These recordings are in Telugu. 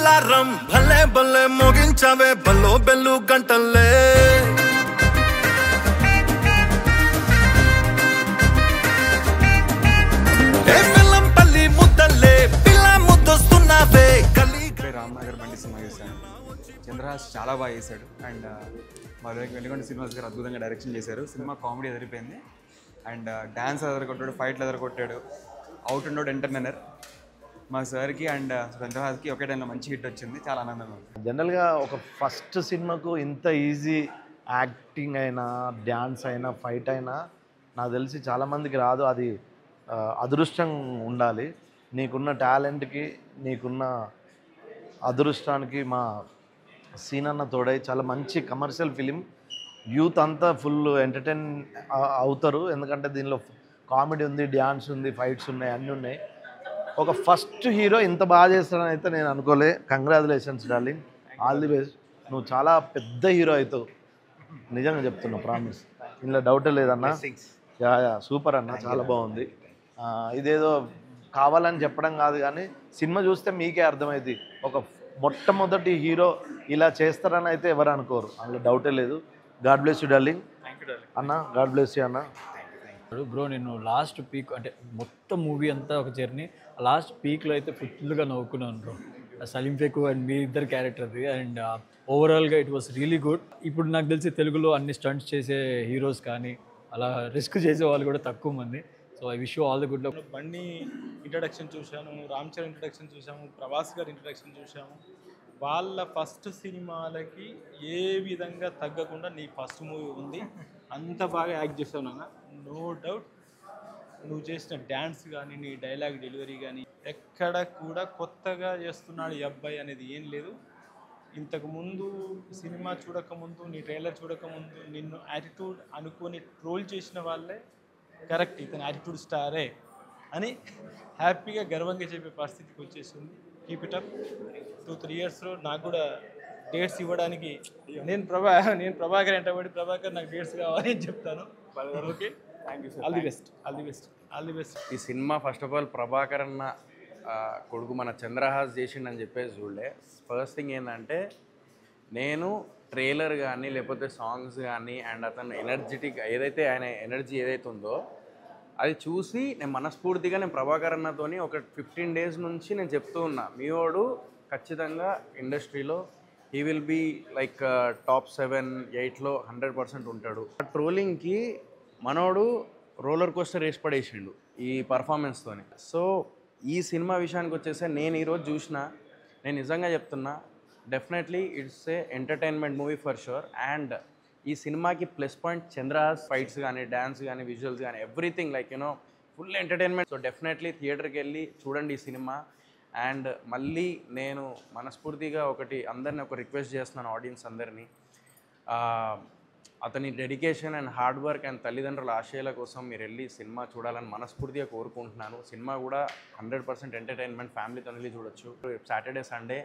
అలారం భలే భలే మోగించవే బల్లో బెల్లు గంటల్లే పిల్లంపల్లి ముద్దల్లే పిల్ల ముద్దొస్తున్నావే కలి రామ్నగర్ బండి సినిమా చేశాను. చంద్రహాస్ చాలా బాగా చేశాడు. అండ్ మా వెలుగొండ శ్రీనివాస్ గారు అద్భుతంగా డైరెక్షన్ చేశారు. సినిమా కామెడీ ఎదిరిపోయింది. అండ్ డ్యాన్స్ ఎదరకొట్టాడు, ఫైట్లు ఎదరకొట్టాడు, అవుట్ అండ్ అవుట్ ఎంటర్టైనర్. మా సార్కి అండ్ చంద్రహాస్కి ఒకే టైంలో మంచి హిట్ వచ్చింది. చాలా ఆనందంగా ఉంది. జనరల్గా ఒక ఫస్ట్ సినిమాకు ఇంత ఈజీ యాక్టింగ్ అయినా డ్యాన్స్ అయినా ఫైట్ అయినా నాకు తెలిసి చాలామందికి రాదు. అది అదృష్టం ఉండాలి. నీకున్న టాలెంట్కి నీకున్న అదృష్టానికి మా సీనన్న తోడై చాలా మంచి కమర్షియల్ ఫిలిం. యూత్ అంతా ఫుల్ ఎంటర్టైన్ అవుతారు. ఎందుకంటే దీనిలో కామెడీ ఉంది, డ్యాన్స్ ఉంది, ఫైట్స్ ఉన్నాయి, అన్నీ ఉన్నాయి. ఒక ఫస్ట్ హీరో ఇంత బాగా చేస్తాడని అయితే నేను అనుకోలే. Congratulations darling, all the best. నువ్వు చాలా పెద్ద హీరో అవుతావు, నిజంగా చెప్తున్నా, ప్రామిస్. ఇందులో డౌటే లేదన్నా. యా సూపర్ అన్న, చాలా బాగుంది. ఇదేదో కావాలని చెప్పడం కాదు, కానీ సినిమా చూస్తే మీకే అర్థమైంది. ఒక మొట్టమొదటి హీరో ఇలా చేస్తారని అయితే ఎవరు అనుకోరు, అందులో డౌటే లేదు. గాడ్ బ్లెస్ యూ డార్లింగ్ అన్న, గాడ్ బ్లెస్ యూ అన్న. బ్రో నేను లాస్ట్ పీక్ అంటే మొత్తం మూవీ అంతా ఒక జర్నీ. లాస్ట్ పీక్లో అయితే ఫుల్గా నవ్వుకున్నాను బ్రో. సలీం ఫేకు అండ్ మీ ఇద్దరు క్యారెక్టర్ది. అండ్ ఓవరాల్గా ఇట్ వాస్ రియలీ గుడ్. ఇప్పుడు నాకు తెలిసి తెలుగులో అన్ని స్టంట్స్ చేసే హీరోస్ కానీ అలా రిస్క్ చేసే వాళ్ళు కూడా తక్కువ మంది. So I wish you all the good luck. బండి ఇంట్రడక్షన్ చూశాను, రామ్ చరణ్ ఇంట్రడక్షన్ చూసాము, ప్రభాస్ గారి ఇంట్రడక్షన్ చూసాము. వాళ్ళ ఫస్ట్ సినిమాలకి ఏ విధంగా తగ్గకుండా నీ ఫస్ట్ మూవీ ఉంది. అంత బాగా యాక్ట్ చేస్తావు నాన్న, నో డౌట్. నువ్వు చేసిన డ్యాన్స్ కానీ నీ డైలాగ్ డెలివరీ కానీ ఎక్కడ కూడా కొత్తగా చేస్తున్నాడు ఈ అబ్బాయి అనేది ఏం లేదు. ఇంతకుముందు సినిమా చూడకముందు, నీ ట్రైలర్ చూడకముందు నిన్ను యాటిట్యూడ్ అనుకొని ట్రోల్ చేసిన వాళ్ళే కరెక్ట్ ఇతను యాటిట్యూడ్ స్టారే అని హ్యాపీగా గర్వంగా చెప్పే పరిస్థితికి వచ్చేసింది. Keep it up. 2-3 ఇయర్స్లో నాకు కూడా డేట్స్ ఇవ్వడానికి నేను ప్రభాకర్ ఎంటబడి ప్రభాకర్ నాకు డేట్స్ కావాలి అని చెప్తాను. Okay, thank you sir. All the best, all the best, all the best. ఈ cinema first of all Prabhakar అన్న కొడుకు మన చంద్రహాస్ చేసిండని చెప్పేసి చూడలే. ఫస్ట్ థింగ్ ఏంటంటే, నేను ట్రైలర్ కానీ లేకపోతే సాంగ్స్ కానీ అండ్ అతను ఎనర్జెటిక్ ఏదైతే ఆయన ఎనర్జీ ఏదైతే ఉందో అది చూసి నేను మనస్ఫూర్తిగా నేను ప్రభాకర్ అన్నతోని ఒక 15 days నుంచి నేను చెప్తూ ఉన్నా, మీ వాడు ఖచ్చితంగా ఇండస్ట్రీలో he will be like top 7-8లో 100% ఉంటాడు. ట్రోలింగ్కి మనోడు రోలర్ కోస్టర్ వేసి పడేసిండు ఈ పర్ఫార్మెన్స్తోని. సో ఈ సినిమా విషయానికి వచ్చేస్తే నేను ఈరోజు చూసిన, నేను నిజంగా చెప్తున్నా, definitely it's a entertainment movie for sure. And ఈ సినిమాకి ప్లస్ పాయింట్ చంద్రహాస్ ఫైట్స్ కానీ డ్యాన్స్ కానీ విజువల్స్ కానీ everything like you know full entertainment. So definitely థియేటర్కి వెళ్ళి చూడండి ఈ సినిమా. అండ్ మళ్ళీ నేను మనస్ఫూర్తిగా అందరిని ఒక రిక్వెస్ట్ చేస్తున్నాను, ఆడియన్స్ అందరినీ, అతని dedication and hard work and తల్లిదండ్రుల ఆశయాల కోసం మీరు వెళ్ళి సినిమా చూడాలని మనస్ఫూర్తిగా కోరుకుంటున్నాను. సినిమా కూడా 100% ఎంటర్టైన్మెంట్, ఫ్యామిలీతో వెళ్ళి చూడొచ్చు. సాటర్డే సండే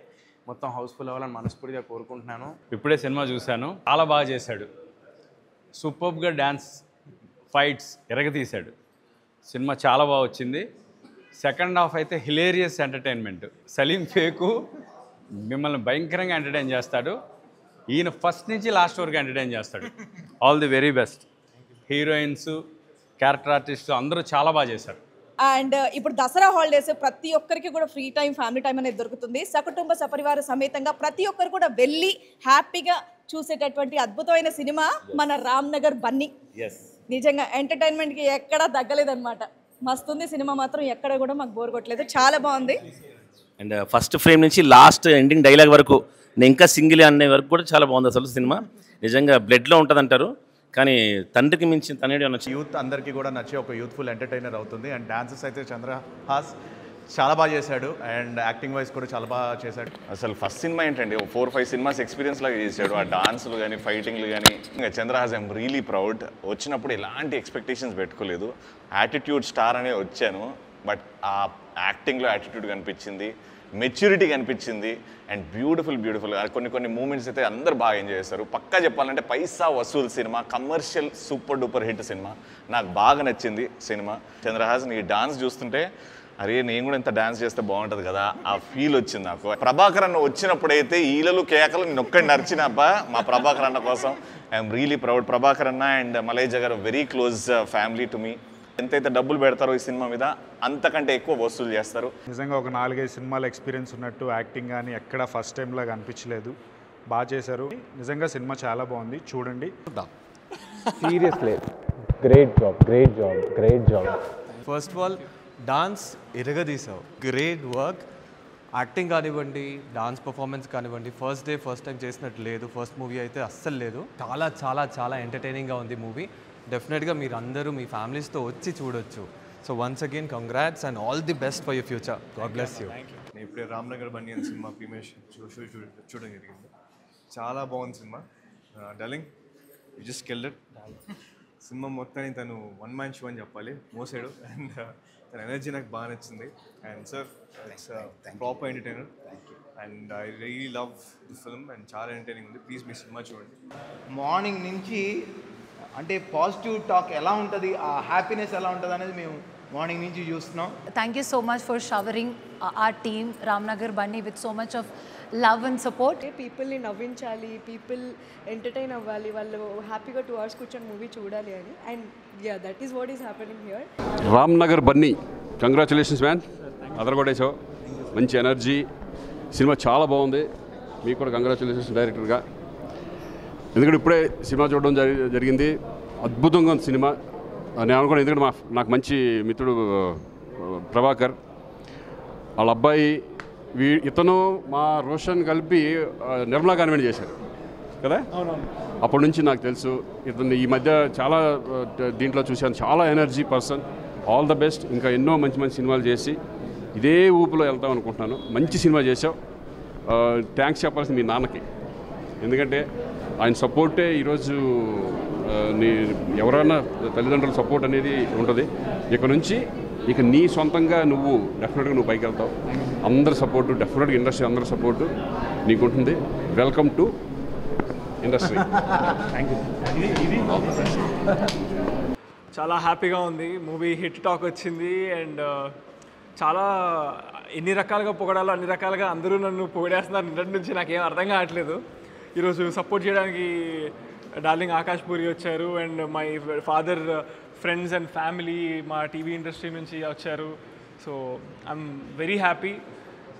మొత్తం హౌస్ఫుల్ అవ్వాలని మనస్ఫూర్తిగా కోరుకుంటున్నాను. ఇప్పుడే సినిమా చూశాను, చాలా బాగా చేశాడు. సూపర్బ్గా డ్యాన్స్, ఫైట్స్ ఎరగతీశాడు. సినిమా చాలా బాగా వచ్చింది. సెకండ్ హాఫ్ అయితే హిలేరియస్ ఎంటర్టైన్మెంట్. సలీం ఫేకు మిమ్మల్ని భయంకరంగా ఎంటర్టైన్ చేస్తాడు. ఈయన ఫస్ట్ నుంచి లాస్ట్ వరకు ఎంటర్టైన్ చేస్తాడు. All the very best. Heroines, character artist అందరూ చాలా బాగా చేశారు. అండ్ ఇప్పుడు దసరా హాలిడేస్ ప్రతి ఒక్కరికి కూడా ఫ్రీ టైం, ఫ్యామిలీ టైం అనేది దొరుకుతుంది. సకుటుంబ సపరివార సమేతంగా ప్రతి ఒక్కరు కూడా వెళ్ళి హ్యాపీగా చూసేటటువంటి అద్భుతమైన సినిమా మన రామ్నగర్ బన్నీ. నిజంగా ఎంటర్టైన్మెంట్కి ఎక్కడా తగ్గలేదన్నమాట. మస్తుంది సినిమా, మాత్రం ఎక్కడ కూడా మాకు బోర్ కొట్టలేదు, చాలా బాగుంది. అండ్ ఫస్ట్ ఫ్రేమ్ నుంచి లాస్ట్ ఎండింగ్ డైలాగ్ వరకు, నేను ఇంకా సింగిల్ అనే వరకు కూడా చాలా బాగుంది అసలు సినిమా. నిజంగా బ్లడ్లో ఉంటుంది అంటారు, కానీ తండ్రికి మించిన తనేడు నచ్చి యూత్ అందరికీ కూడా నచ్చే ఒక యూత్ఫుల్ ఎంటర్టైనర్ అవుతుంది. అండ్ డాన్సెస్ అయితే చంద్రహాస్ చాలా బాగా చేశాడు. అండ్ యాక్టింగ్ వైజ్ కూడా చాలా బాగా చేశాడు. అసలు ఫస్ట్ సినిమా ఏంటండి, 4-5 సినిమాస్ ఎక్స్పీరియన్స్ లాగా చేశాడు. ఆ డాన్సులు కానీ ఫైటింగ్లు కానీ. ఇంకా చంద్రహాస్ ఐఎమ్ రియలీ ప్రౌడ్. వచ్చినప్పుడు ఎలాంటి ఎక్స్పెక్టేషన్స్ పెట్టుకోలేదు. యాటిట్యూడ్ స్టార్ అనే వచ్చాను, బట్ ఆ యాక్టింగ్లో యాటిట్యూడ్ కనిపించింది, మెచ్యూరిటీ కనిపించింది. అండ్ బ్యూటిఫుల్ కొన్ని మూమెంట్స్ అయితే అందరు బాగా ఎంజాయ్ చేస్తారు. పక్కా చెప్పాలంటే పైసా వసూల్ cinema, commercial super duper hit cinema. నాకు బాగా నచ్చింది సినిమా. చంద్రహాస్ నీ డాన్స్ చూస్తుంటే అరే నేను కూడా ఇంత డాన్స్ చేస్తే బాగుంటుంది కదా ఆ ఫీల్ వచ్చింది నాకు. ప్రభాకర్ అన్న వచ్చినప్పుడైతే ఈలలు కేకలు నేను ఒక్కడిని నడిచినబ్బా మా ప్రభాకర్ అన్న కోసం. I'm really proud. ప్రభాకర్ అన్న అండ్ మలేజా గారు very close family to me. ఎంతైతే డబ్బులు పెడతారో ఈ సినిమా మీద అంతకంటే ఎక్కువ వసూలు చేస్తారు. నిజంగా ఒక 4-5 సినిమాల ఎక్స్పీరియన్స్ ఉన్నట్టు యాక్టింగ్ కానీ ఎక్కడ ఫస్ట్ టైం లాగా అనిపించలేదు. బాగా చేశారు. నిజంగా సినిమా చాలా బాగుంది, చూడండి. Seriously great job. First of all dance ఎరగదీసావు, గ్రేట్ వర్క్. యాక్టింగ్ కానివ్వండి, డాన్స్ పర్ఫార్మెన్స్ కానివ్వండి, ఫస్ట్ టైం చేసినట్టు లేదు. ఫస్ట్ మూవీ అయితే అస్సలు లేదు. చాలా చాలా చాలా ఎంటర్టైనింగ్గా ఉంది మూవీ. డెఫినెట్గా మీరు అందరూ మీ ఫ్యామిలీస్తో వచ్చి చూడొచ్చు. So once again congrats and all the best for your future. God bless you. నేను ఇప్పుడే రామ్నగర్ బన్నీ అనే సినిమా ప్రీమియర్ చూడడం జరిగింది. చాలా బాగుంది cinema. Darling you just killed it. Cinema మొత్తాన్ని తను వన్ మ్యాన్ షో అని చెప్పాలి, మోసాడు. అండ్ తన ఎనర్జీ నాకు బాగా నచ్చింది. And sir it's proper entertainer and I really love the film and చాలా ఎంటర్టైనింగ్ ఉంది. ప్లీజ్ మీ సినిమా చూడండి. మార్నింగ్ నుంచి అంటే పాజిటివ్ టాక్ ఎలా ఉంటుంది, ఆ హ్యాపీనెస్ ఎలా ఉంటుంది అనేది మేము మార్నింగ్ నుంచి చూస్తున్నాం. Thank you so much for showering our team Ramnagar Bunny with so much of love and support. పీపుల్ని నవ్వించాలి, పీపుల్ ఎంటర్టైన్ అవ్వాలి, వాళ్ళు హ్యాపీగా 2 hours కూర్చొని మూవీ చూడాలి అని. And ya that is what is happening here. Ramnagar Bunny congratulations man, అదరగొట్టేసావు. మంచి ఎనర్జీ, సినిమా చాలా బాగుంది. మీకు కూడా కంగ్రాచులేషన్స్ డైరెక్టర్గా. ఎందుకంటే ఇప్పుడే సినిమా చూడడం జరిగింది. అద్భుతంగా ఉంది సినిమా. నేను అనుకోండి, ఎందుకంటే నాకు మంచి మిత్రుడు ప్రభాకర్, వాళ్ళ అబ్బాయి ఇతను మా రోషన్ కలిపి నిర్మలా కాన్వెంట్ చేశారు కదా. అప్పటి నుంచి నాకు తెలుసు. ఇతను ఈ మధ్య చాలా దీంట్లో చూశాను. చాలా energy person. All the best. ఇంకా ఎన్నో మంచి మంచి సినిమాలు చేసి ఇదే ఊపులో వెళ్తాం అనుకుంటున్నాను. మంచి సినిమా చేసావు. థ్యాంక్స్ చెప్పాల్సింది మీ నాన్నకి. ఎందుకంటే ఆయన సపోర్టే ఈరోజు ఎవరైనా తల్లిదండ్రుల సపోర్ట్ అనేది ఉంటుంది. ఇక నుంచి నీ సొంతంగా నువ్వు డెఫినెట్గా నువ్వు పైకి వెళ్తావు. అందరి సపోర్టు డెఫినెట్గా ఇండస్ట్రీ అందరి సపోర్టు నీకు ఉంటుంది. Welcome to industry. చాలా హ్యాపీగా ఉంది. మూవీ హిట్ టాక్ వచ్చింది అండ్ చాలా ఎన్ని రకాలుగా పొగడాలో అన్ని రకాలుగా అందరూ నన్ను పొగిడేస్తున్నారు. నిన్నటి నుంచి నాకేం అర్థం కావట్లేదు. ఈరోజు సపోర్ట్ చేయడానికి డార్లింగ్ ఆకాష్ పూరి వచ్చారు and my father friends and family మా టీవీ ఇండస్ట్రీ నుంచి వచ్చారు. సో ఐఎమ్ వెరీ హ్యాపీ,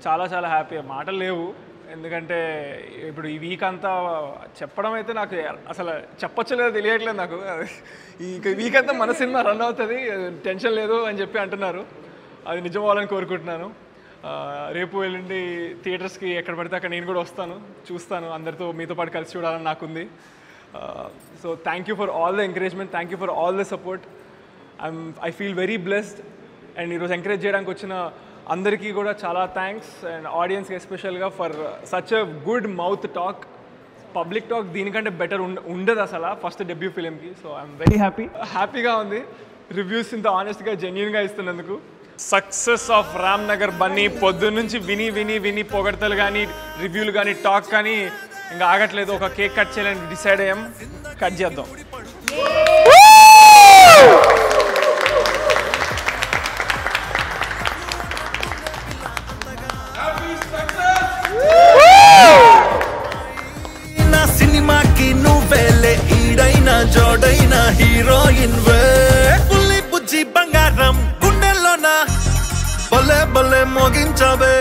చాలా చాలా హ్యాపీ. మాటలు లేవు. ఎందుకంటే ఇప్పుడు ఈ వీక్ అంతా చెప్పడం అయితే నాకు అసలు చెప్పొచ్చలేదో తెలియట్లేదు నాకు. ఈ వీక్ అంతా మన సినిమా రన్ అవుతుంది, టెన్షన్ లేదు అని చెప్పి అంటున్నారు. అది నిజం అవ్వాలని కోరుకుంటున్నాను. రేపు వెళ్ళండి థియేటర్స్కి ఎక్కడ పడితే అక్కడ నేను కూడా వస్తాను, చూస్తాను. అందరితో మీతో పాటు కలిసి చూడాలని నాకుంది. So thank you for all the encouragement, thank you for all the support. I feel very blessed. And ఈరోజు ఎంకరేజ్ చేయడానికి వచ్చిన అందరికీ కూడా చాలా థ్యాంక్స్. అండ్ ఆడియన్స్కి ఎస్పెషల్గా for such a good mouth talk. Public talk దీనికంటే బెటర్ ఉండదు అసలు ఫస్ట్ డెబ్యూ ఫిలింకి. సో ఐఎమ్ వెరీ హ్యాపీగా ఉంది. రివ్యూస్ ఇంత ఆనెస్ట్గా జెన్యూన్గా ఇస్తున్నందుకు. సక్సెస్ ఆఫ్ రామ్నగర్ బన్నీ పొద్దున్న నుంచి విని పొగడతలు కానీ రివ్యూలు కానీ టాక్ కానీ ఇంకా ఆగట్లేదు. ఒక కేక్ కట్ చేయాలని డిసైడ్ అయ్యాం, కట్ చేద్దాం. నా సినిమాకి నువ్వేలే ఈడైనా జోడైనా హీరోయిన్ వే. పుల్లి బుజ్జి బంగారం గుండెల్లోన భలే భలే మోగించవే.